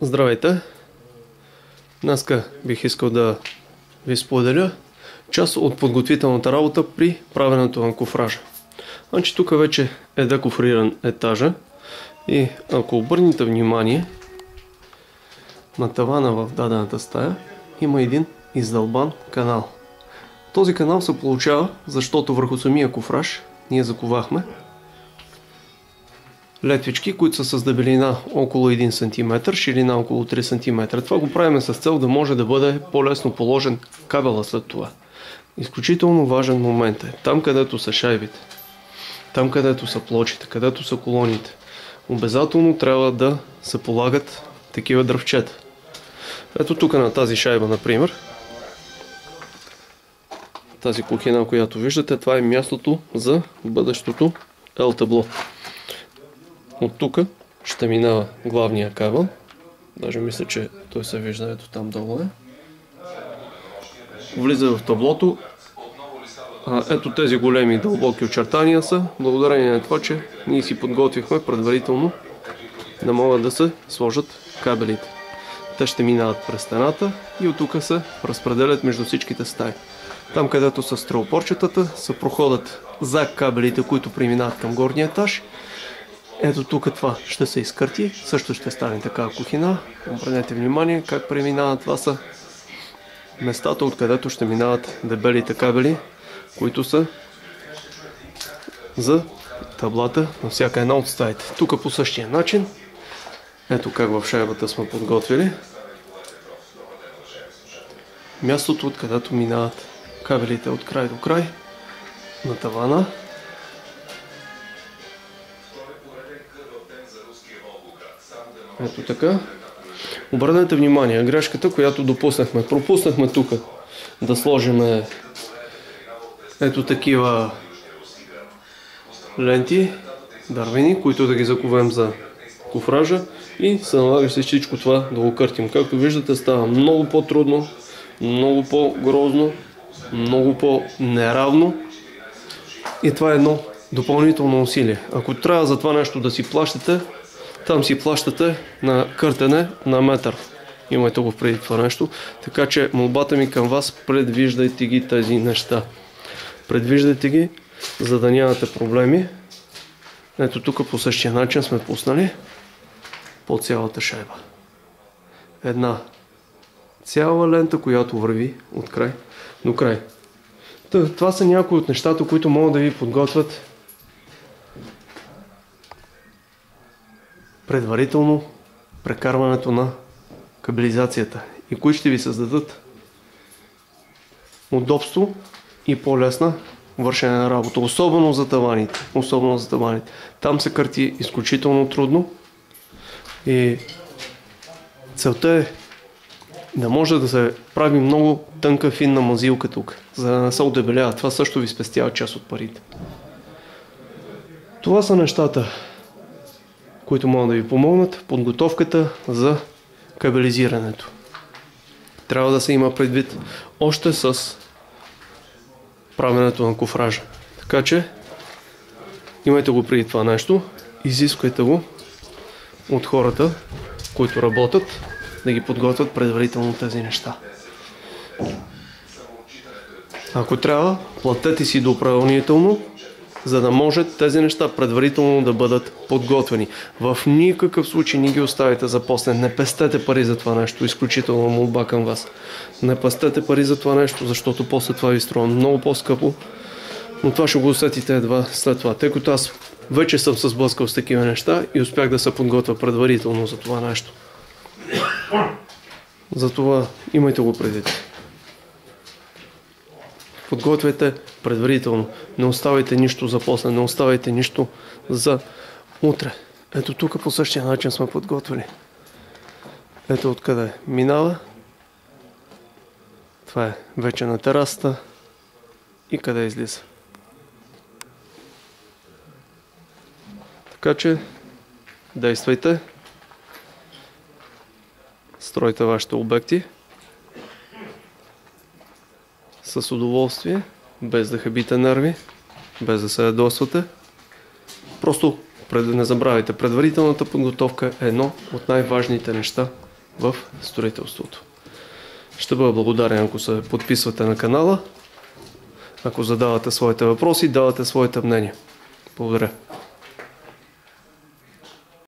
Здравейте! Днеска бих искал да ви споделя част от подготвителната работа при правенето на кофража. Значи тук вече е декофриран етажа и ако обърнете внимание на тавана в дадената стая има един издълбан канал. Този канал се получава, защото върху самия кофраж ние заковахме летвички, които са с дебелина около 1 см, ширина около 3 см. Това го правим с цел да може да бъде по-лесно положен кабела след това. Изключително важен момент е там, където са шайбите, там, където са плочите, където са колоните. Обязателно трябва да се полагат такива дръвчета. Ето тук на тази шайба, например, тази кухина, която виждате, това е мястото за бъдещото L-табло. От тук ще минава главния кабел. Даже мисля, че той се вижда, ето там долу е. Влиза в таблото. Ето тези големи дълбоки очертания са благодарение на това, че ние си подготвихме предварително да могат да се сложат кабелите. Те ще минават през стената и от тук се разпределят между всичките стаи. Там, където са стрелопорчетата, са проходът за кабелите, които преминават към горния етаж. Ето тук това ще се изкърти, също ще стане такава кухина. Обърнете внимание как преминават. Това са местата, откъдето ще минават дебелите кабели, които са за таблата на всяка една от стаите. Тук по същия начин, ето как в шайбата сме подготвили мястото, откъдето минават кабелите от край до край на тавана. Ето така. Обърнете внимание, грешката, която допуснахме. Пропуснахме тук да сложим ето такива ленти, дървени, които да ги заковем за кофража и се налага се всичко това да го къртим. Както виждате, става много по-трудно, много по-грозно, много по-неравно и това е едно допълнително усилие. Ако трябва за това нещо да си плащате, там си плащате на къртене на метър. Имайте го преди това нещо. Така че молбата ми към вас, предвиждайте ги тези неща. Предвиждайте ги, за да нямате проблеми. Ето тук по същия начин сме пуснали по цялата шайба. Една цяла лента, която върви от край до край. Това са някои от нещата, които могат да ви подготвят предварително прекарването на кабелизацията и които ще ви създадат удобство и по-лесна вършене на работа. Особено за таваните. Там се кърти изключително трудно и целта е да може да се прави много тънка финна мазилка тук, за да не се удебелява. Това също ви спестява част от парите. Това са нещата, които могат да ви помогнат в подготовката за кабелизирането. Трябва да се има предвид още с правенето на кофража. Така че имайте го преди това нещо, изисквайте го от хората, които работят, да ги подготвят предварително тези неща. Ако трябва, платете си допълнително, за да може тези неща предварително да бъдат подготвени. В никакъв случай не ги оставите за после. Не пестете пари за това нещо. Изключително молба към вас. Не пестете пари за това нещо, защото после това ви струва много по-скъпо. Но това ще го усетите едва след това. Тъй като аз вече съм се сблъскал с такива неща и успях да се подготвя предварително за това нещо. Затова имайте го предвид. Подготвяйте предварително. Не оставайте нищо за после. Не оставайте нищо за утре. Ето тук по същия начин сме подготвили. Ето откъде минава. Това е вече на терасата. И къде излиза. Така че действайте. Стройте вашите обекти с удоволствие, без да хабите нерви, без да се ядосвате. Просто не забравяйте, предварителната подготовка е едно от най-важните неща в строителството. Ще бъда благодарен, ако се подписвате на канала, ако задавате своите въпроси, давате своите мнения. Благодаря.